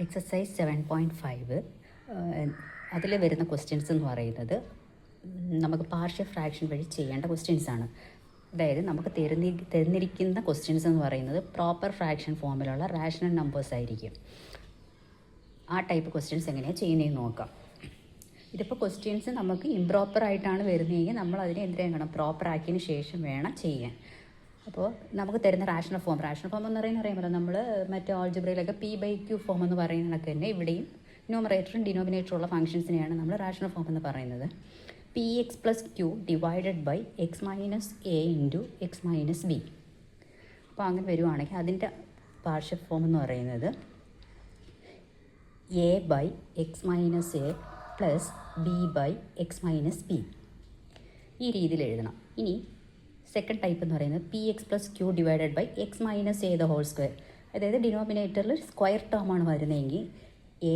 Exercise 7.5 അതിൽ വരുന്ന questions എന്ന് പറയുന്നത് നമുക്ക് പാർഷ്യൽ ഫ്രാക്ഷൻ വഴി ചെയ്യേണ്ട ക്വസ്റ്റ്യൻസാണ്. അതായത് നമുക്ക് തരുന്നിരിക്കുന്ന ക്വസ്റ്റ്യൻസ് എന്ന് പറയുന്നത് പ്രോപ്പർ ഫ്രാക്ഷൻ ഫോമിലുള്ള റാഷണൽ നമ്പേഴ്സ് ആയിരിക്കും. ആ ടൈപ്പ് ക്വസ്റ്റ്യൻസ് എങ്ങനെയാണ് ചെയ്യുന്നതെന്ന് നോക്കാം. ഇതിപ്പോൾ ക്വസ്റ്റ്യൻസ് നമുക്ക് ഇംപ്രോപ്പർ ആയിട്ടാണ് വരുന്നതെങ്കിൽ നമ്മൾ അതിനെ എന്ത് ചെയ്യണം, പ്രോപ്പർ ആക്കിയതിന് ശേഷം വേണം ചെയ്യാൻ. അപ്പോൾ നമുക്ക് തരുന്ന റാഷണൽ ഫോം എന്ന് അറിയുമ്പോൾ നമ്മൾ മറ്റേ ആൾജിബ്രയിലൊക്കെ P/Q ഫോം എന്ന് പറയുന്നതൊക്കെ തന്നെ ഇവിടെയും ന്യൂമറേറ്ററും ഡിനോമിനേറ്ററും ഉള്ള ഫംഗ്ഷൻസിനെയാണ് നമ്മൾ റാഷണൽ ഫോം എന്ന് പറയുന്നത്. Px + Q divided by x - a into x - b. അപ്പോൾ അങ്ങനെ വരുവാണെങ്കിൽ അതിൻ്റെ പാർഷ്യൽ ഫോം എന്ന് പറയുന്നത് a/x - a plus b/x - b. ഈ രീതിയിൽ എഴുതണം. ഇനി സെക്കൻഡ് ടൈപ്പ് എന്ന് പറയുന്നത് Px + Q divided by x - a the whole square. അതായത് ഡിനോമിനേറ്ററിൽ സ്ക്വയർ ടേമാണ് വരുന്നതെങ്കിൽ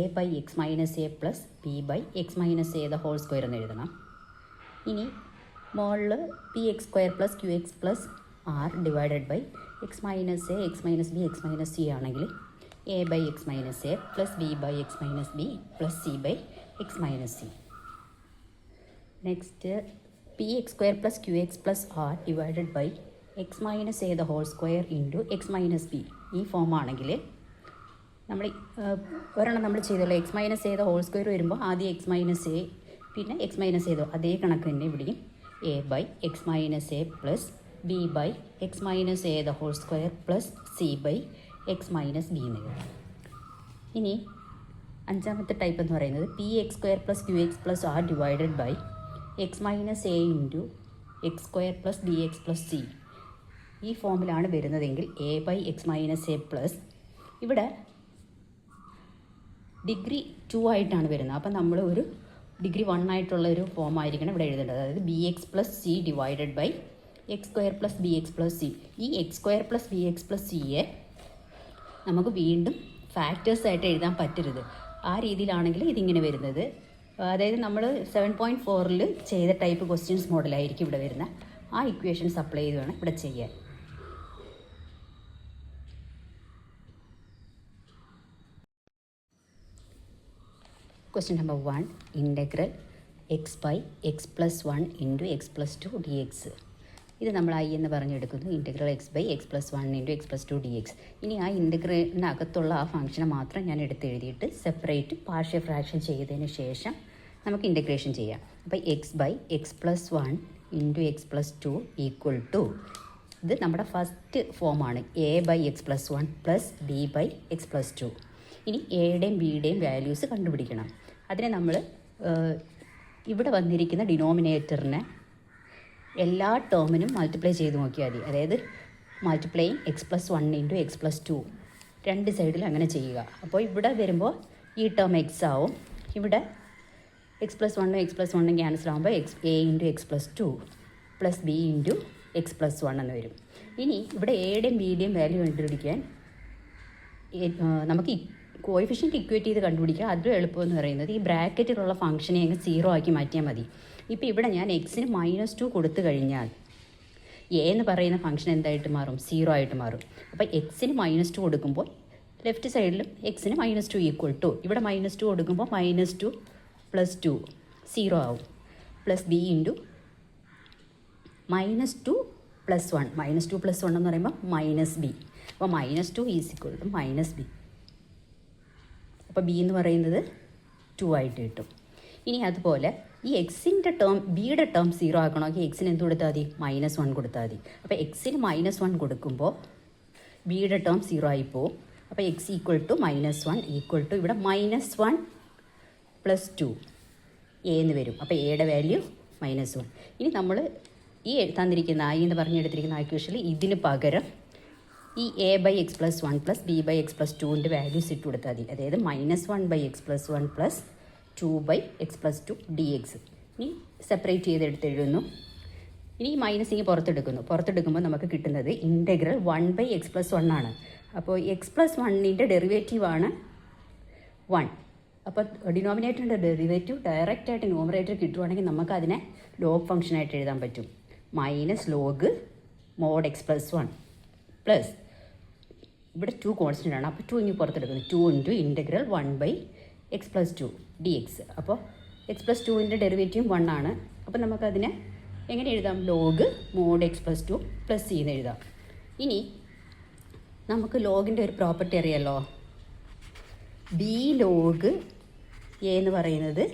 a/x - a plus b/x - a the whole square എന്ന് എഴുതണം. ഇനി മോളിൽ px² + qx + r divided by x - a, x - b, x - c ആണെങ്കിൽ a/x - a plus b/x - b plus c/x - c. Next px² + qx + r divided by x - a the whole square into x - b. ഈ ഫോമാണെങ്കിൽ നമ്മൾ ഒരെണ്ണം നമ്മൾ ചെയ്തല്ലോ, x - a the whole square വരുമ്പോൾ ആദ്യം x - a പിന്നെ x - a അതേ കണക്ക് തന്നെ ഇവിടെയും a/x - a plus b/x - a the whole square plus c/x - b എന്ന് എഴുതാം. ഇനി അഞ്ചാമത്തെ ടൈപ്പ് എന്ന് പറയുന്നത് px² + qx + r divided by x - a into x² + bx + c. ഈ ഫോമിലാണ് വരുന്നതെങ്കിൽ a/x - a പ്ലസ് ഇവിടെ ഡിഗ്രി 2 ആയിട്ടാണ് വരുന്നത്. അപ്പം നമ്മൾ ഒരു ഡിഗ്രി 1 ആയിട്ടുള്ള ഒരു ഫോം ആയിരിക്കണം ഇവിടെ എഴുതേണ്ടത്. അതായത് bx + c divided by x² + bx + c. ഈ x² + bx + cയെ നമുക്ക് വീണ്ടും ഫാക്ടേഴ്സായിട്ട് എഴുതാൻ പറ്റരുത്. ആ രീതിയിലാണെങ്കിൽ ഇതിങ്ങനെ വരുന്നത്. അതായത് നമ്മൾ 7.4 ചെയ്ത ടൈപ്പ് ക്വസ്റ്റ്യൻസ് മോഡലായിരിക്കും ഇവിടെ വരുന്നത്. ആ ഇക്വേഷൻസ് അപ്ലൈ ചെയ്ത് വേണം ഇവിടെ ചെയ്യാൻ. Question number 1, integral x/x + 1 into x + 2 dx. ഇത് നമ്മൾ I എന്ന് പറഞ്ഞെടുക്കുന്നു. Integral x/x + 1 into x + 2 dx. ഇനി ആ ഇൻറ്റഗ്രലിനകത്തുള്ള ആ ഫംഗ്ഷനെ മാത്രം ഞാൻ എടുത്തെഴുതിയിട്ട് സെപ്പറേറ്റ് പാർഷ്യൽ ഫ്രാക്ഷൻ ചെയ്തതിന് ശേഷം നമുക്ക് ഇൻറ്റഗ്രേഷൻ ചെയ്യാം. അപ്പോൾ x/x + 1 into x + 2 equal to, ഇത് നമ്മുടെ ഫസ്റ്റ് ഫോമാണ്, a/x + 1 പ്ലസ് b/x + 2. ഇനി എയുടെയും ബിയുടെയും വാല്യൂസ് കണ്ടുപിടിക്കണം. അതിനെ നമ്മൾ ഇവിടെ വന്നിരിക്കുന്ന ഡിനോമിനേറ്ററിനെ എല്ലാ ടേമിനും മൾട്ടിപ്ലൈ ചെയ്ത് നോക്കിയാൽ മതി. അതായത് മൾട്ടിപ്ലൈയിങ് x + 1 ഇൻറ്റു x + 2 രണ്ട് സൈഡിൽ അങ്ങനെ ചെയ്യുക. അപ്പോൾ ഇവിടെ വരുമ്പോൾ ഈ ടേം x ആവും. ഇവിടെ x + 1 x + 1 ക്യാൻസൽ ആകുമ്പോൾ a into x + 2 plus b into x + 1 എന്ന് വരും. ഇനി ഇവിടെ എയുടെയും ബിയുടെയും വാല്യൂ കണ്ടുപിടിക്കാൻ നമുക്ക് കോഎഫിഷ്യൻറ്റ് ഇക്വേറ്റ് ചെയ്ത് കണ്ടുപിടിക്കുക. അതും എളുപ്പമെന്ന് പറയുന്നത് ഈ ബ്രാക്കറ്റിലുള്ള ഫംഗ്ഷനെ അങ്ങ് 0 ആക്കി മാറ്റിയാൽ മതി. ഇപ്പോൾ ഇവിടെ ഞാൻ എക്സിന് -2 കൊടുത്തു കഴിഞ്ഞാൽ എ എന്ന് പറയുന്ന ഫംഗ്ഷൻ എന്തായിട്ട് മാറും, 0 ആയിട്ട് മാറും. അപ്പോൾ എക്സിന് -2 കൊടുക്കുമ്പോൾ ലെഫ്റ്റ് സൈഡിലും എക്സിന് -2 ഈക്വൽ ടു, ഇവിടെ -2 കൊടുക്കുമ്പോൾ -2 + 2 0 ആവും. പ്ലസ് ബി ഇൻറ്റു -2 + 1, -2 + 1 എന്ന് പറയുമ്പോൾ -b. അപ്പോൾ -2 = -b. അപ്പോൾ ബി എന്ന് പറയുന്നത് 2 ആയിട്ട് കിട്ടും. ഇനി അതുപോലെ ഈ എക്സിൻ്റെ ടേം, ബിയുടെ ടേം 0 ആക്കണമെങ്കിൽ എക്സിന് എന്ത് കൊടുത്താൽ മതി, -1 കൊടുത്താൽ മതി. അപ്പോൾ എക്സിന് -1 കൊടുക്കുമ്പോൾ ബിയുടെ ടേം 0 ആയി പോവും. അപ്പോൾ x = -1 ഈക്വൽ ടു ഇവിടെ -1 + 2 a എന്ന് വരും. അപ്പോൾ എയുടെ വാല്യൂ -1. ഇനി നമ്മൾ ഈ തന്നിരിക്കുന്ന I എന്ന് പറഞ്ഞെടുത്തിരിക്കുന്ന ഇക്വേഷനിൽ ഇതിന് പകരം ഈ a/x + 1 പ്ലസ് b/x + 2ൻ്റെ വാല്യൂസ് ഇട്ട് കൊടുത്താൽ മതി. അതായത് -1/x + 1 പ്ലസ് 2/x + 2 dx. ഇനി സെപ്പറേറ്റ് ചെയ്തെടുത്ത് എഴുതുന്നു. ഇനി മൈനസ് പുറത്തെടുക്കുമ്പോൾ നമുക്ക് കിട്ടുന്നത് ഇൻറ്റഗ്രൽ 1/x + 1 ആണ്. അപ്പോൾ x + 1ൻ്റെ ഡെറിവേറ്റീവാണ് 1. അപ്പോൾ ഡിനോമിനേറ്ററിൻ്റെ ഡെറിവേറ്റീവ് ഡയറക്റ്റായിട്ട് ന്യൂമറേറ്റർ കിട്ടുവാണെങ്കിൽ നമുക്കതിനെ ലോഗ് ഫംഗ്ഷനായിട്ട് എഴുതാൻ പറ്റും. -log mod x + 1 പ്ലസ് ഇവിടെ 2 കോൺസ്റ്റൻ്റ് ആണ്. അപ്പോൾ 2 ഇനി പുറത്തെടുക്കുന്നു. 2 ഇൻറ്റു ഇൻ്റഗ്രൽ 1/x+2 dx. അപ്പോൾ x+2ൻ്റെ ഡെറിവേറ്റീവ് 1 ആണ്. അപ്പോൾ നമുക്കതിനെ എങ്ങനെ എഴുതാം? ലോഗ് മോഡ് x+2 പ്ലസ് എന്ന് എഴുതാം. ഇനി നമുക്ക് ലോഗിൻ്റെ ഒരു പ്രോപ്പർട്ടി അറിയാമല്ലോ. ബി ലോഗ് എ എന്ന് പറയുന്നത്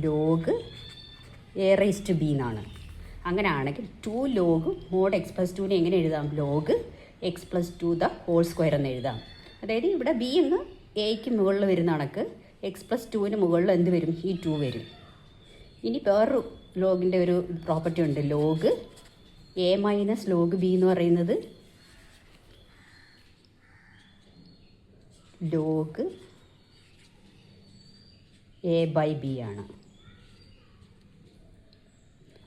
ലോഗ് a⁻b എന്നാണ്. അങ്ങനെ ആണെങ്കിൽ 2 ലോഗ് മോഡ് x+2നെ എങ്ങനെ എഴുതാം? ലോഗ് x+2² എന്ന് എഴുതാം. അതായത് ഇവിടെ ബി എന്ന് എക്ക് മുകളിൽ വരുന്ന കണക്ക് x+2ന് മുകളിൽ എന്ത് വരും? ഈ 2 വരും. ഇനി വേറൊരു ലോഗിൻ്റെ ഒരു പ്രോപ്പർട്ടി ഉണ്ട്. ലോഗ് a ലോഗ് ബി എന്ന് പറയുന്നത് ലോഗ് a/b ആണ്.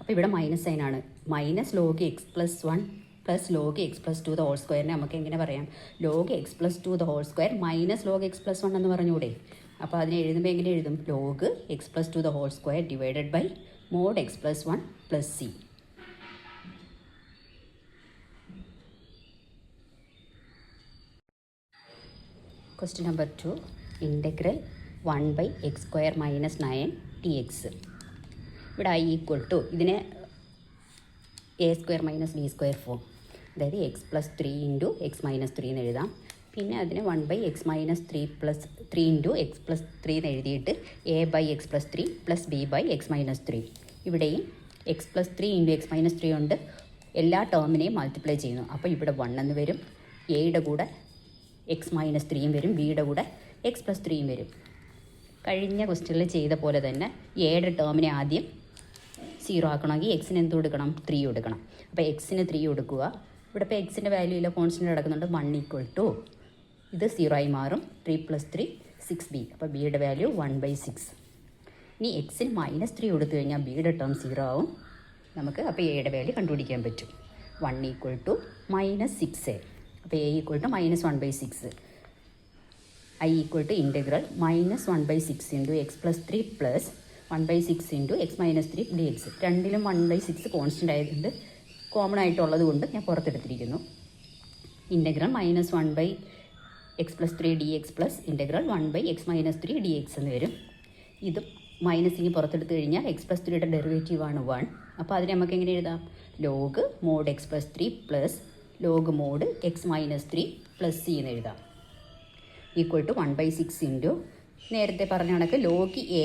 അപ്പോൾ ഇവിടെ മൈനസ് സൈനാണ്. Minus log x+1 plus log x+2² നമുക്ക് എങ്ങനെ പറയാം? Log x+2² minus log x+1 എന്ന് പറഞ്ഞൂടെ? അപ്പോൾ അതിനെ എഴുതുമ്പോൾ എങ്ങനെ എഴുതും? Log x+2² divided by mod x+1 plus c. Question number 2 integral 1/x² - 9 dx. ഇവിടെ i ഈക്വൽ ടു ഇതിനെ a² - b² ഫോം, അതായത് x+3 ഇൻറ്റു x-3 എന്ന് എഴുതാം. പിന്നെ അതിനെ 1/x-3 ഇൻറ്റു x+3 എന്ന് എഴുതിയിട്ട് a/x+3 പ്ലസ് b/x-3. ഇവിടെയും x+3 ഇൻറ്റു x-3 കൊണ്ട് എല്ലാ ടേമിനെയും മൾട്ടിപ്ലൈ ചെയ്യുന്നു. അപ്പോൾ ഇവിടെ 1 എന്ന് വരും. എയുടെ കൂടെ x-3യും വരും, ബിയുടെ കൂടെ x+3യും വരും. കഴിഞ്ഞ ക്വസ്റ്റ്യനിൽ ചെയ്ത പോലെ തന്നെ എയുടെ ടേമിനെ ആദ്യം 0 ആക്കണമെങ്കിൽ എക്സിന് എന്ത് കൊടുക്കണം? 3 കൊടുക്കണം. അപ്പോൾ എക്സിന് 3 കൊടുക്കുക. ഇവിടെ ഇപ്പോൾ എക്സിൻ്റെ വാല്യൂ ഇല്ല, കോൺസ്റ്റൻ്റ് കിടക്കുന്നുണ്ട്. 1 ഈക്വൽ ടു ഇത് 0 ആയി മാറും. 3 + 3 6b. അപ്പോൾ ബിയുടെ വാല്യൂ 1/6. ഇനി എക്സിന് -3 കൊടുത്തു കഴിഞ്ഞാൽ ബിയുടെ ടേം 0 ആവും നമുക്ക്. അപ്പോൾ എയുടെ വാല്യൂ കണ്ടുപിടിക്കാൻ പറ്റും. 1 ഈക്വൽ ടു -6a. അപ്പോൾ a equal to -1/6. i equal to integral -1/6 into x+3 plus 1/6 into x-3 dx. രണ്ടിലും 1/6 കോൺസ്റ്റൻ്റ് ആയതുകൊണ്ട് കോമൺ ആയിട്ടുള്ളത് കൊണ്ട് ഞാൻ പുറത്തെടുത്തിരിക്കുന്നു. Integral -1/x+3 dx plus integral 1/x-3 dx എന്ന് വരും. ഇത് മൈനസ് ഇനി പുറത്തെടുത്ത് കഴിഞ്ഞാൽ x+3യുടെ ഡെറിവേറ്റീവാണ് 1. അപ്പോൾ അതിന് നമുക്ക് എങ്ങനെ എഴുതാം? Log mode x+3 plus log mode x-3 plus c എന്ന് എഴുതാം. ഈക്വൽ ടു 1/6 ഇൻറ്റു നേരത്തെ പറഞ്ഞ കണക്ക് log A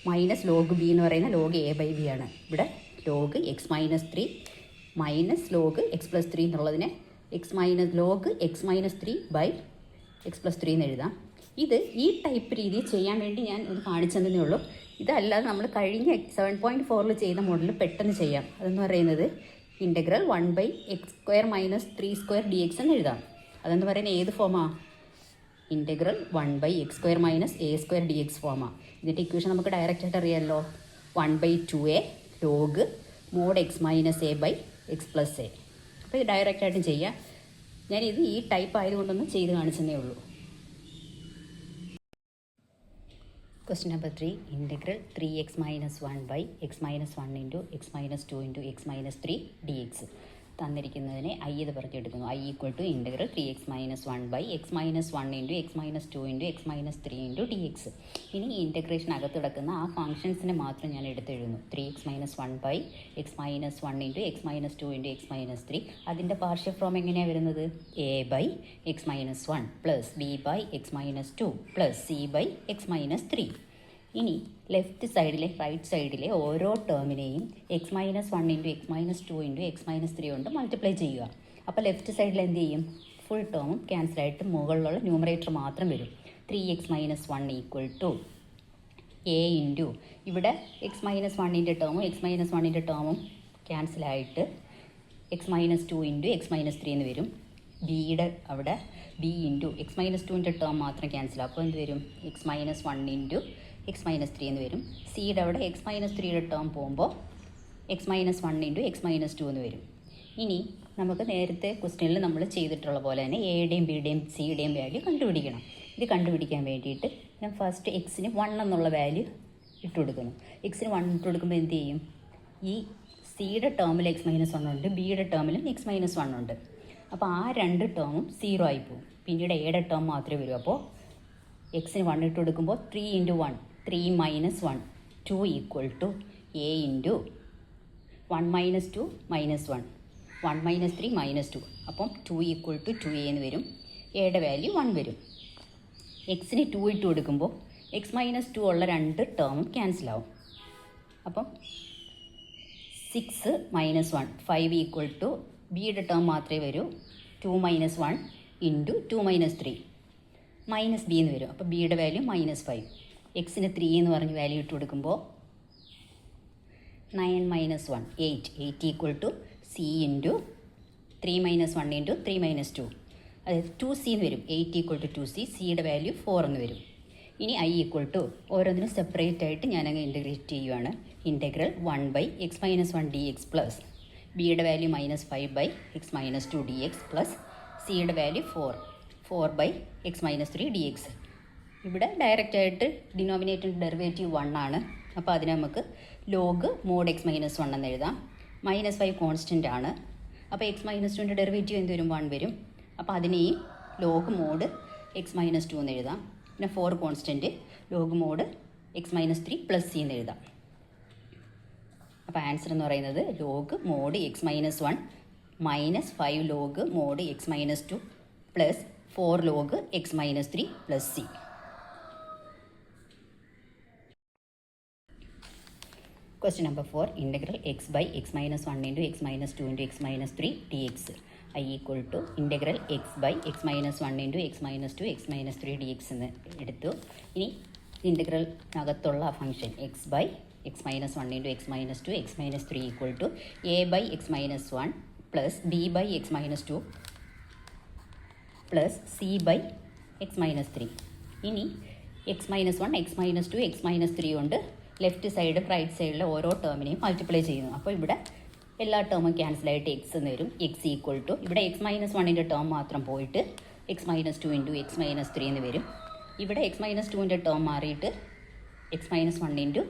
minus log B എന്ന് പറയുന്ന ലോഗ് a/b ആണ്. ഇവിടെ log x-3 minus log x+3 എന്നുള്ളതിനെ ലോഗ് x-3 ബൈ x+3 എന്ന് എഴുതാം. ഇത് ഈ ടൈപ്പ് രീതി ചെയ്യാൻ വേണ്ടി ഞാൻ ഇത് കാണിച്ചതന്നേ ഉള്ളൂ. ഇതല്ലാതെ നമ്മൾ കഴിഞ്ഞ 7.4 ചെയ്ത മോഡൽ പെട്ടെന്ന് ചെയ്യാം. അതെന്ന് പറയുന്നത് ഇൻ്റഗ്രൽ 1/x² - 3² dx എന്ന് എഴുതാം. അതെന്ന് പറയുന്നത് ഏത് ഫോമാണ്? ഇൻ്റഗ്രൽ 1/x² - a² dx ഫോമാണ്. ഇതിൻ്റെ ഇക്വേഷൻ നമുക്ക് ഡയറക്റ്റ് ആയിട്ട് അറിയാമല്ലോ. 1/2a log mode x - a/x+a. അപ്പോൾ ഇത് ഡയറക്റ്റ് ആയിട്ടും ചെയ്യാം. ഞാനിത് ഈ ടൈപ്പ് ആയതുകൊണ്ടൊന്ന് ചെയ്ത് കാണിച്ചതേ ഉള്ളൂ. Question number 3 integral 3x - 1/x-1 into x-2 into x-3 dx. തന്നിരിക്കുന്നതിനെ i ഇത് പറഞ്ഞെടുക്കുന്നു. i equal to integral 3x - 1/x-1 into x-2 into x-3 into dx. ഇനി ഇൻ്റഗ്രേഷൻ അകത്ത് കിടക്കുന്ന ആ ഫംഗ്ഷൻസിനെ മാത്രം ഞാൻ എടുത്തെഴുതുന്നു. 3x - 1/x-1 into x-2 into x-3. അതിൻ്റെ പാർഷ്യൽ ഫോം എങ്ങനെയാണ് വരുന്നത്? a/x-1 plus b/x-2 plus c/x-3. ഇനി ലെഫ്റ്റ് സൈഡിലെ റൈറ്റ് സൈഡിലെ ഓരോ ടേമിനെയും x-1 into x-2 into x-3 കൊണ്ട് മൾട്ടിപ്ലൈ ചെയ്യുക. അപ്പോൾ ലെഫ്റ്റ് സൈഡിൽ എന്ത് ചെയ്യും? ഫുൾ ടേമും ക്യാൻസലായിട്ട് മുകളിലുള്ള ന്യൂമറേറ്റർ മാത്രം വരും. 3x - 1 equal to a into ഇവിടെ x-1ൻ്റെ ടേമും x-1ൻ്റെ ടേമും ക്യാൻസലായിട്ട് x-2 ഇൻറ്റു x-3 എന്ന് വരും. ബിയുടെ അവിടെ b ഇൻറ്റു x-2ൻ്റെ ടേം മാത്രം ക്യാൻസൽ. അപ്പോൾ എന്ത് വരും? x-1 ഇൻറ്റു x-3 എന്ന് വരും. സിയുടെ അവിടെ x-3യുടെ ടേം പോകുമ്പോൾ x-1 ഇൻറ്റു x-2 എന്ന് വരും. ഇനി നമുക്ക് നേരത്തെ ക്വസ്റ്റ്യനിൽ നമ്മൾ ചെയ്തിട്ടുള്ള പോലെ തന്നെ എയുടെയും ബിയുടെയും സിയുടെയും വാല്യൂ കണ്ടുപിടിക്കണം. ഇത് കണ്ടുപിടിക്കാൻ വേണ്ടിയിട്ട് ഞാൻ ഫസ്റ്റ് എക്സിന് 1 എന്നുള്ള വാല്യൂ ഇട്ട് കൊടുക്കുന്നു. എക്സിന് 1 ഇട്ട് കൊടുക്കുമ്പോൾ എന്ത് ചെയ്യും? ഈ സിയുടെ ടേമിൽ x-1 ഉണ്ട്, ബിയുടെ ടേമിലും x-1 ഉണ്ട്. അപ്പോൾ ആ രണ്ട് ടേമും 0 ആയി പോകും. പിന്നീട് എയുടെ ടേം മാത്രമേ വരൂ. അപ്പോൾ എക്സിന് 1 ഇട്ട് കൊടുക്കുമ്പോൾ 3 × 1 3 - 1 2 = a × 1 - 2 - 1 1 - 3 - 2 അപ്പം 2 = 2a എന്ന് വരും. എയുടെ വാല്യൂ 1 വരും. എക്സിന് 2 ഇട്ട് കൊടുക്കുമ്പോൾ x - 2 ഉള്ള രണ്ട് ടേമും ക്യാൻസലാവും. അപ്പം 6 - 1 5 = ബിയുടെ ടേം മാത്രമേ വരൂ. 2 - 1 × 2 - 3 -b എന്ന് വരും. അപ്പോൾ ബിയുടെ വാല്യൂ -5. എക്സിന് 3 എന്ന് പറഞ്ഞ് വാല്യൂ ഇട്ട് കൊടുക്കുമ്പോൾ 9 - 1 8 8 = c × 3 - 1 × 3 - 2 അതായത് 2c എന്ന് വരും. 8 = 2c. സിയുടെ വാല്യൂ 4 എന്ന് വരും. ഇനി i = ഓരോന്നിനും സെപ്പറേറ്റ് ആയിട്ട് ഞാനങ്ങ് ഇൻറ്റഗ്രേറ്റ് ചെയ്യുവാണ്. ഇൻറ്റഗ്രൽ 1/x - 1 dx പ്ലസ് ബിയുടെ വാല്യൂ -5/x - 2 dx പ്ലസ് സിയുടെ വാല്യൂ 4/x - 3 dx. ഇവിടെ ഡയറക്റ്റായിട്ട് ഡിനോമിനേറ്റർ ഡെറിവേറ്റീവ് 1 ആണ്. അപ്പോൾ അതിനെ നമുക്ക് ലോഗ് മോഡ് x - 1 എന്ന് എഴുതാം. -5 കോൺസ്റ്റൻ്റ് ആണ്. അപ്പോൾ x - 2ൻ്റെ ഡെറിവേറ്റീവ് എന്ത് വരും? 1 വരും. അപ്പോൾ അതിനെയും ലോഗ് മോഡ് x - 2 എന്ന് എഴുതാം. പിന്നെ 4 constant log mode x - 3 plus c എന്ന് എഴുതാം. അപ്പോൾ ആൻസർ എന്ന് പറയുന്നത് log mode x - 1 -5 log mode x - 2 plus 4 log x - 3 plus c. Question number 4. Integral x/x - 1 × x - 2 × x - 3 dx. I = integral x/x - 1 × x - 2 x - 3 dx എന്ന് എടുത്തു. ഇനി ഇൻ്റഗ്രലിനകത്തുള്ള function x/x - 1 × x - 2 x - 3 = a/x - 1 plus b/x - 2 plus c/x - 3. ഇനി x - 1 x - 2 x - 3 കൊണ്ട് left സൈഡും right സൈഡിലെ ഓരോ ടേമിനെയും multiply ചെയ്യുന്നു. അപ്പോൾ ഇവിടെ എല്ലാ ടേമും ക്യാൻസലായിട്ട് എക്സ് എന്ന് വരും. x = ഇവിടെ x - 1ൻ്റെ ടേം മാത്രം പോയിട്ട് x - 2 × x - 3 എന്ന് വരും. ഇവിടെ x - 2ൻ്റെ ടേം മാറിയിട്ട് x - 1 ×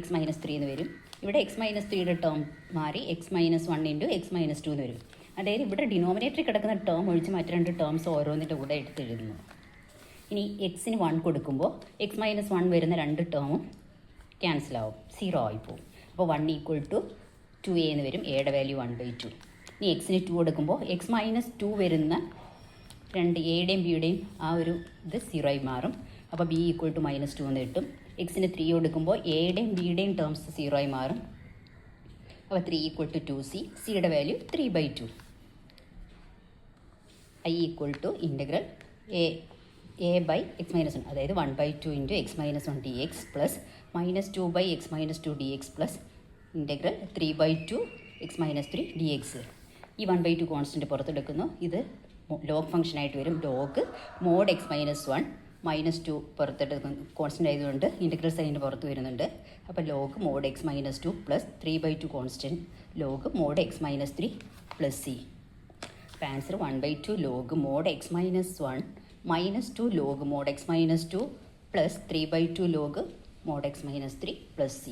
x - 3 എന്ന് വരും. ഇവിടെ x - 3യുടെ ടേം മാറി x - 1 × x - 2 എന്ന് വരും. അതായത് ഇവിടെ ഡിനോമിനേറ്ററിൽ കിടക്കുന്ന ടേം ഒഴിച്ച് മറ്റ് രണ്ട് ടേംസ് ഓരോന്നിൻ്റെ കൂടെ എടുത്തെഴുതുന്നു. ഇനി എക്സിന് 1 കൊടുക്കുമ്പോൾ x - 1 വരുന്ന രണ്ട് ടേമും ക്യാൻസലാവും, 0 ആയിപ്പോവും. അപ്പോൾ 1 = 2a എന്ന് വരും. എയുടെ വാല്യൂ 1/2. ഇനി എക്സിന് 2 കൊടുക്കുമ്പോൾ x - 2 വരുന്ന രണ്ട് എയുടെയും ബിയുടെയും ആ ഒരു ഇത് 0 ആയി മാറും. അപ്പോൾ b = -2 എന്ന് കിട്ടും. എക്സിന് 3 കൊടുക്കുമ്പോൾ എയുടെയും ബിയുടെയും ടേംസ് 0 ആയി മാറും. അപ്പോൾ 3 = 2c. സിയുടെ വാല്യൂ 3/2. I = ഇൻ്റഗ്രൽ a/x - 1 അതായത് 1/2 × x - 1 dx plus -2/x - 2 dx plus integral 3/2 x - 3 dx. ഈ 1/2 കോൺസ്റ്റൻറ്റ് പുറത്തെടുക്കുന്നു. ഇത് ലോഗ് ഫംഗ്ഷനായിട്ട് വരും. ലോഗ് മോഡ് x - 1 -2 പുറത്തെടുക്കുന്നു. കോൺസ്റ്റൻ്റ് ആയതുകൊണ്ട് ഇൻ്റഗ്രൽ സൈനിന് പുറത്ത് വരുന്നുണ്ട്. അപ്പോൾ log mode x - 2 plus 3/2 constant log mode x - 3 plus c. അപ്പോൾ answer 1/2 log mode x - 1 -2 log mode x - 2 plus 3/2 log mod x - 3 plus c.